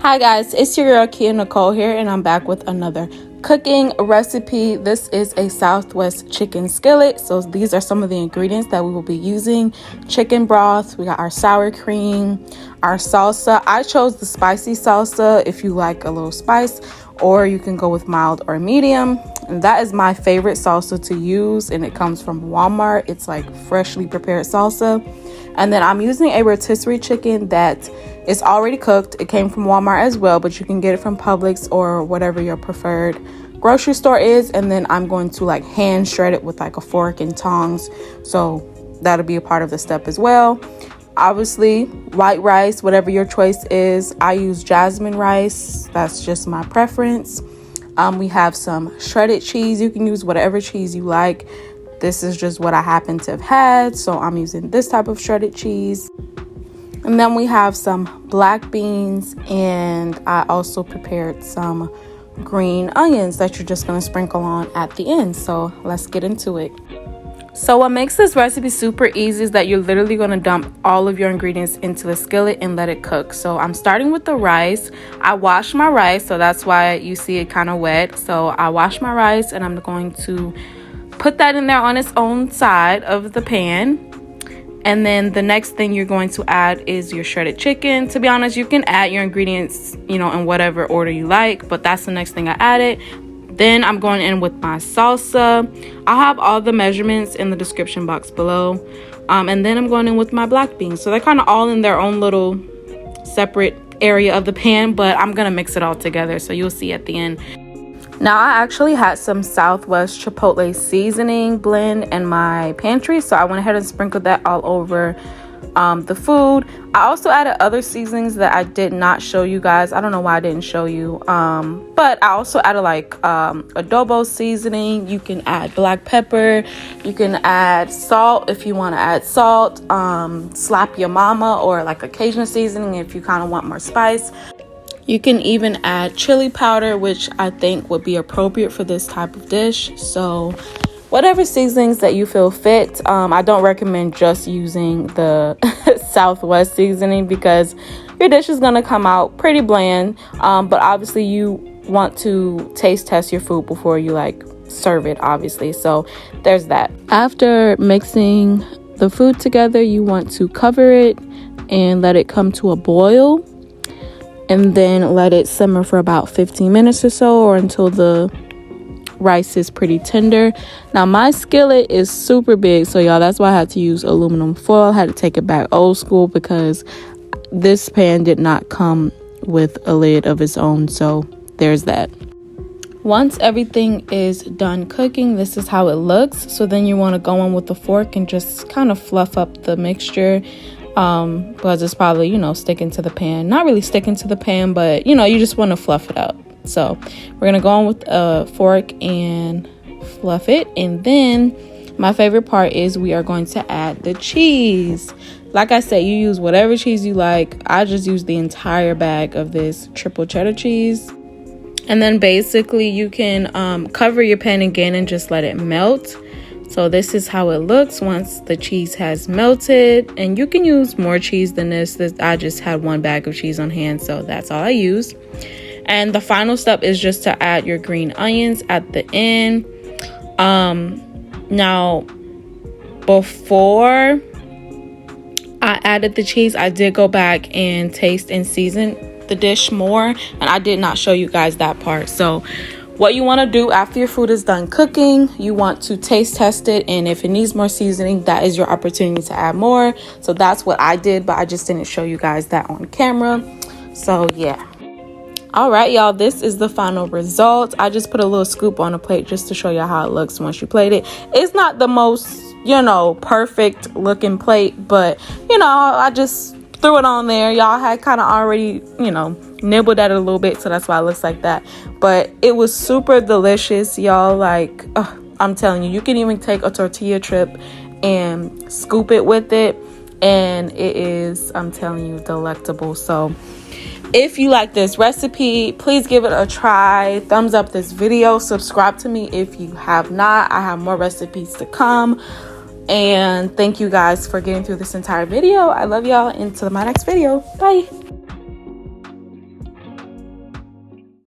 Hi guys, it's your girl Kia Nicole here, and I'm back with another cooking recipe. This is a Southwest chicken skillet. So these are some of the ingredients that we will be using. Chicken broth, we got our sour cream, our salsa. I chose the spicy salsa if you like a little spice, or you can go with mild or medium. And that is my favorite salsa to use, and it comes from Walmart. It's like freshly prepared salsa. And then I'm using a rotisserie chicken that is already cooked. It came from Walmart as well, but you can get it from Publix or whatever your preferred grocery store is. And then I'm going to like hand shred it with like a fork and tongs. So that'll be a part of the step as well. Obviously, white rice, whatever your choice is. I use jasmine rice. That's just my preference. We have some shredded cheese. You can use whatever cheese you like. This is just what I happen to have had, so I'm using this type of shredded cheese. And then we have some black beans, and I also prepared some green onions that you're just going to sprinkle on at the end. So let's get into it. So what makes this recipe super easy is that you're literally going to dump all of your ingredients into the skillet and let it cook. So I'm starting with the rice. I washed my rice, so that's why you see it kind of wet. So I washed my rice, and I'm going to put that in there on its own side of the pan. And then the next thing you're going to add is your shredded chicken. To be honest, you can add your ingredients, in whatever order you like, but that's the next thing I added. Then I'm going in with my salsa. I'll have all the measurements in the description box below. And then I'm going in with my black beans. So they're kind of all in their own little separate area of the pan, but I'm going to mix it all together, so you'll see at the end. Now, I actually had some Southwest Chipotle seasoning blend in my pantry, so I went ahead and sprinkled that all over the food. I also added other seasonings that I did not show you guys. I don't know why I didn't show you, but I also added like Adobo seasoning. You can add black pepper. You can add salt if you want to add salt. Slap your mama, or like a Cajun seasoning if you kind of want more spice. You can even add chili powder, which I think would be appropriate for this type of dish. So whatever seasonings that you feel fit. I don't recommend just using the Southwest seasoning because your dish is going to come out pretty bland. But obviously you want to taste test your food before you serve it, obviously. So there's that. After mixing the food together, you want to cover it and let it come to a boil. And then let it simmer for about 15 minutes or so, or until the rice is pretty tender. Now, my skillet is super big, so y'all, that's why I had to use aluminum foil. I had to take it back old school because this pan did not come with a lid of its own. So there's that. Once everything is done cooking, this is how it looks. So then you want to go in with the fork and just kind of fluff up the mixture. Because it's probably, sticking to the pan. Not really sticking to the pan, but, you just want to fluff it up. So we're going to go on with a fork and fluff it. And then my favorite part is we are going to add the cheese. Like I said, you use whatever cheese you like. I just use the entire bag of this triple cheddar cheese. And then basically you can cover your pan again and just let it melt. So this is how it looks once the cheese has melted, and you can use more cheese than this. I just had one bag of cheese on hand, so that's all I used. And the final step is just to add your green onions at the end. Now, before I added the cheese, I did go back and taste and season the dish more, and I did not show you guys that part. So what you want to do after your food is done cooking, you want to taste test it, and if it needs more seasoning, that is your opportunity to add more. So that's what I did, but I just didn't show you guys that on camera. So yeah. All right, y'all, this is the final result. I just put a little scoop on a plate just to show you how it looks once you plate it. It's not the most, perfect looking plate, but, I just threw it on there. Y'all had kind of already, nibbled at it a little bit, so that's why it looks like that. But it was super delicious, y'all. I'm telling you, you can even take a tortilla chip and scoop it with it, and it is, I'm telling you, delectable. So if you like this recipe, please give it a try. Thumbs up this video. Subscribe to me if you have not. I have more recipes to come. And thank you guys for getting through this entire video. I love y'all. Until my next video. Bye.